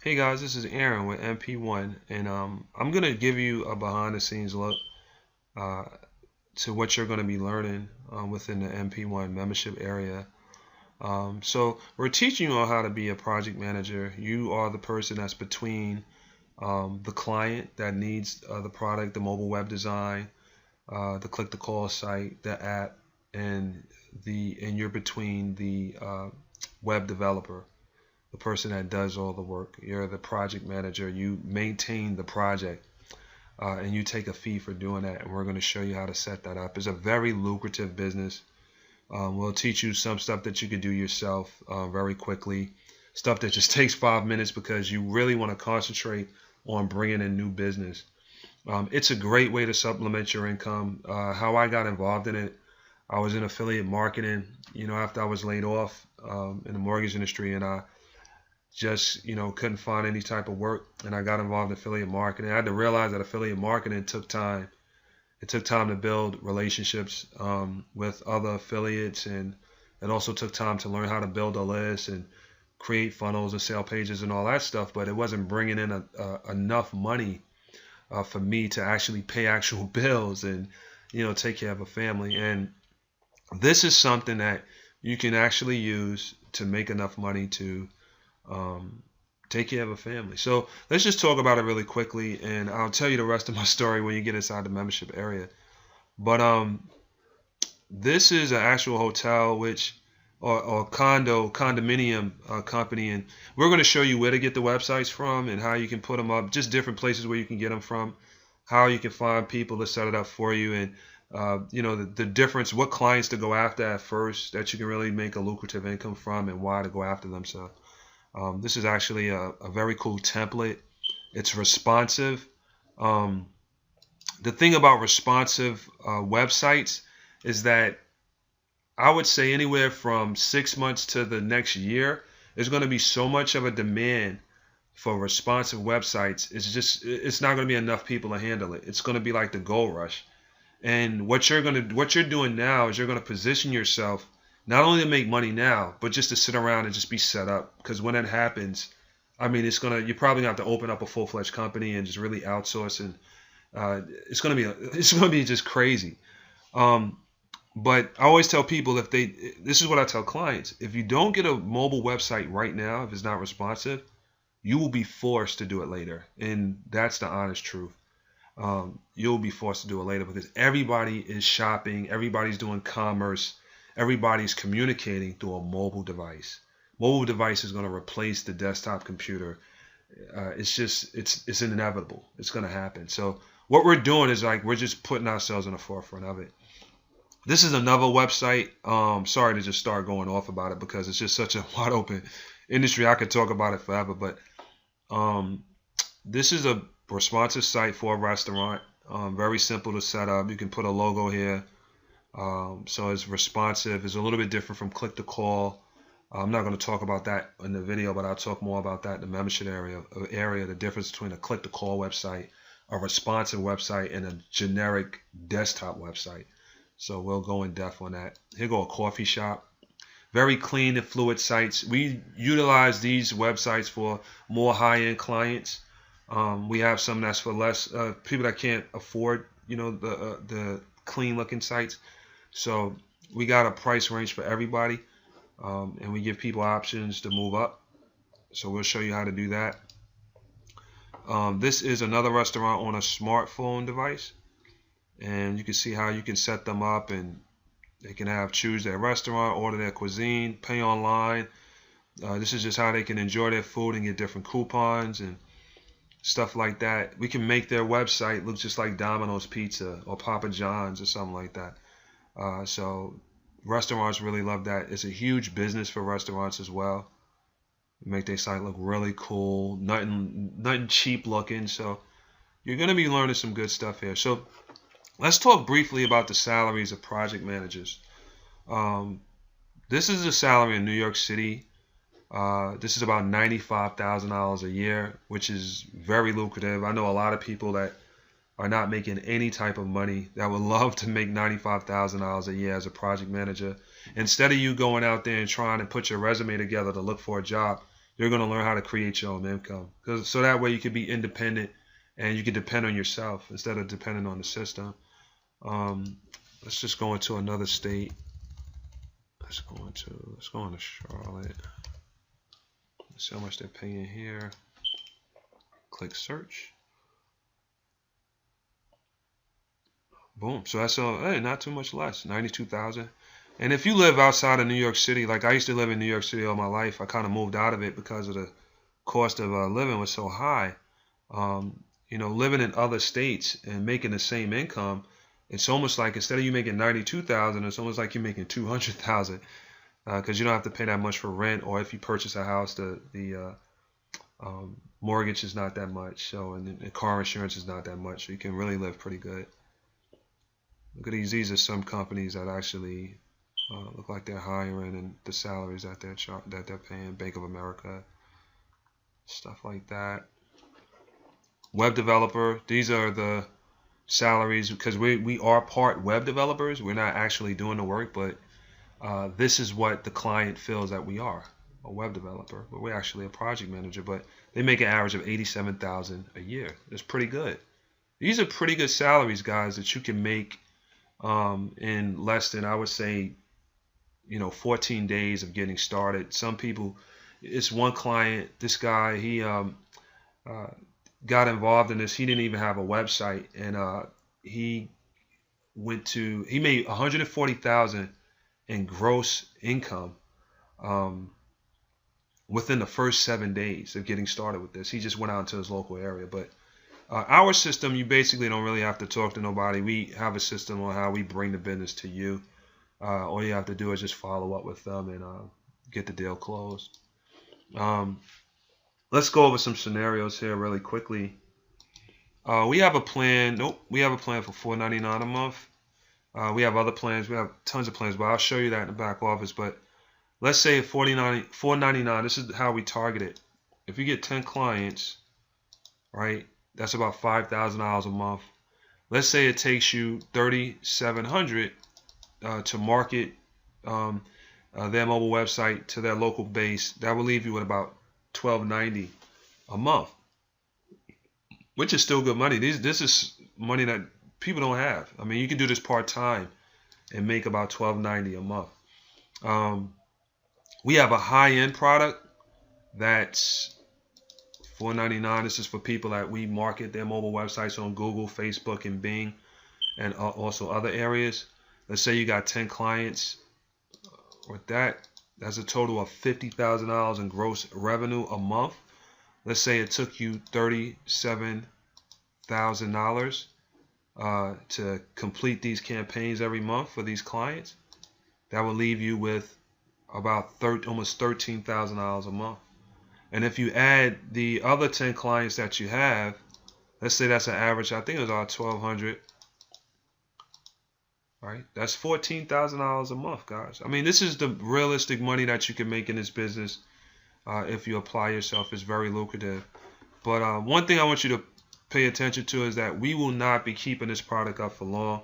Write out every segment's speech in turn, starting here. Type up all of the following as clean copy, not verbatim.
Hey guys, this is Aaron with MP1, and I'm gonna give you a behind-the-scenes look uh, to what you're gonna be learning within the MP1 membership area. So we're teaching you on how to be a project manager. You are the person that's between the client that needs the product, the mobile web design, the click-to-call site, the app, and you're between the web developer, the person that does all the work. You're the project manager. You maintain the project, and you take a fee for doing that. And we're going to show you how to set that up. It's a very lucrative business. We'll teach you some stuff that you can do yourself very quickly. Stuff that just takes 5 minutes because you really want to concentrate on bringing in new business. It's a great way to supplement your income. How I got involved in it, I was in affiliate marketing, after I was laid off in the mortgage industry, and I just couldn't find any type of work, and I got involved in affiliate marketing. I had to realize that affiliate marketing took time. It took time to build relationships with other affiliates, and it also took time to learn how to build a list and create funnels and sale pages and all that stuff. But it wasn't bringing in enough money for me to actually pay actual bills and take care of a family. And this is something that you can actually use to make enough money to take care of a family. So let's just talk about it really quickly, and I'll tell you the rest of my story when you get inside the membership area. But this is an actual hotel, or condominium company, and we're going to show you where to get the websites from and how you can put them up, just different places where you can get them from, how you can find people to set it up for you, and the difference, what clients to go after at first that you can really make a lucrative income from, and why to go after them. So this is actually a very cool template. It's responsive. The thing about responsive websites is that I would say anywhere from 6 months to the next year, there's going to be so much of a demand for responsive websites. It's not going to be enough people to handle it. It's going to be like the gold rush. And what you're doing now is you're going to position yourself not only to make money now, but just to sit around and just be set up. Because when that happens, I mean, you're probably going to have to open up a full-fledged company and just really outsource, and it's going to be just crazy. But I always tell people, this is what I tell clients: if you don't get a mobile website right now, if it's not responsive, you will be forced to do it later, and that's the honest truth. You'll be forced to do it later because everybody is shopping, everybody's doing commerce, everybody's communicating through a mobile device. Mobile device is going to replace the desktop computer. It's inevitable. It's going to happen. So what we're doing is we're just putting ourselves in the forefront of it. This is another website. Sorry to just start going off about it because it's just such a wide open industry. I could talk about it forever, but this is a responsive site for a restaurant. Very simple to set up. You can put a logo here. So it's responsive. It's a little bit different from click to call. I'm not going to talk about that in the video, but I'll talk more about that in the membership area, the difference between a click to call website, a responsive website, and a generic desktop website. So we'll go in depth on that. Here go a coffee shop. Very clean and fluid sites. We utilize these websites for more high-end clients. We have some that's for less people that can't afford, the clean-looking sites. So we got a price range for everybody, and we give people options to move up. So we'll show you how to do that. This is another restaurant on a smartphone device, and you can see how you can set them up, and they can choose their restaurant, order their cuisine, pay online. This is just how they can enjoy their food and get different coupons and stuff like that. We can make their website look just like Domino's Pizza or Papa John's or something like that. So restaurants really love that. It's a huge business for restaurants as well. Make their site look really cool, nothing cheap looking. So you're going to be learning some good stuff here. So let's talk briefly about the salaries of project managers. This is the salary in New York City. This is about $95,000 a year, which is very lucrative. I know a lot of people that are not making any type of money that would love to make $95,000 a year as a project manager. Instead of you going out there and trying to put your resume together to look for a job, you're going to learn how to create your own income. So that way you can be independent and you can depend on yourself instead of depending on the system. Let's just go into another state. Let's go into Charlotte. Let's see how much they're paying here. Click search. Boom. So that's all. Hey, not too much less. 92,000. And if you live outside of New York City, like I used to live in New York City all my life, I kind of moved out of it because of the cost of living was so high. Living in other states and making the same income, it's almost like instead of you making 92,000, it's almost like you're making 200,000 because you don't have to pay that much for rent, or if you purchase a house, the mortgage is not that much. So and the car insurance is not that much. So you can really live pretty good. Look at these. These are some companies that actually look like they're hiring, and the salaries that they're paying. Bank of America, stuff like that. Web developer. These are the salaries because we are part web developers. We're not actually doing the work, but this is what the client feels that we are, a web developer. But we're actually a project manager. But they make an average of $87,000 a year. It's pretty good. These are pretty good salaries, guys, that you can make in less than, I would say, 14 days of getting started. Some people, it's one client, this guy, he got involved in this. He didn't even have a website, and he made $140,000 in gross income within the first 7 days of getting started with this. He just went out into his local area. But our system, you basically don't really have to talk to nobody. We have a system on how we bring the business to you. All you have to do is just follow up with them and get the deal closed. Let's go over some scenarios here really quickly. We have a plan. We have a plan for $4.99 a month. We have other plans. We have tons of plans, but I'll show you that in the back office. But let's say $4.99. This is how we target it. If you get 10 clients, right, that's about $5,000 a month. Let's say it takes you $3,700 to market their mobile website to their local base. That will leave you with about $1,290 a month, which is still good money. This is money that people don't have. I mean, you can do this part-time and make about $1,290 a month. We have a high-end product that's $4.99. This is for people that we market their mobile websites on Google, Facebook, and Bing, and also other areas. Let's say you got 10 clients. With that, that's a total of $50,000 in gross revenue a month. Let's say it took you $37,000 to complete these campaigns every month for these clients. That will leave you with about almost $13,000 a month. And if you add the other 10 clients that you have, let's say that's an average, I think it was about $1,200. Right, that's $14,000 a month, guys. I mean, this is the realistic money that you can make in this business if you apply yourself. It's very lucrative. But one thing I want you to pay attention to is that we will not be keeping this product up for long.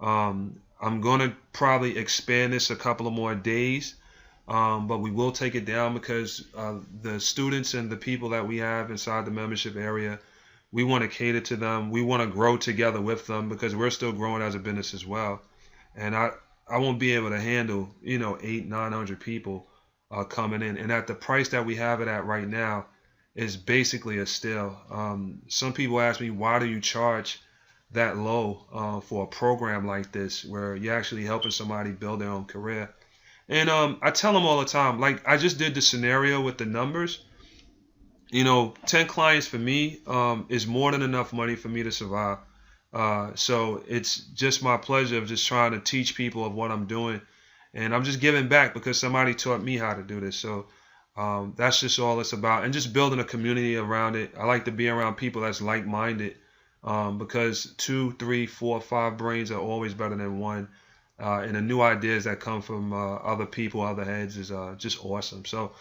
I'm going to probably expand this a couple of more days, but we will take it down because the students and the people that we have inside the membership area, we want to cater to them. We want to grow together with them because we're still growing as a business as well. And I won't be able to handle, 800-900 people coming in. And at the price that we have it at right now is basically a steal. Some people ask me, why do you charge that low for a program like this where you're actually helping somebody build their own career? And I tell them all the time, like I just did the scenario with the numbers. 10 clients for me is more than enough money for me to survive. So it's just my pleasure of just trying to teach people of what I'm doing. And I'm just giving back because somebody taught me how to do this. So that's just all it's about. And just building a community around it. I like to be around people that's like-minded because 2, 3, 4, 5 brains are always better than one. And the new ideas that come from other people, other heads is just awesome. So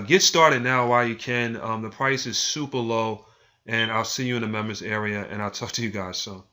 get started now while you can. The price is super low, and I'll see you in the members area, and I'll talk to you guys soon.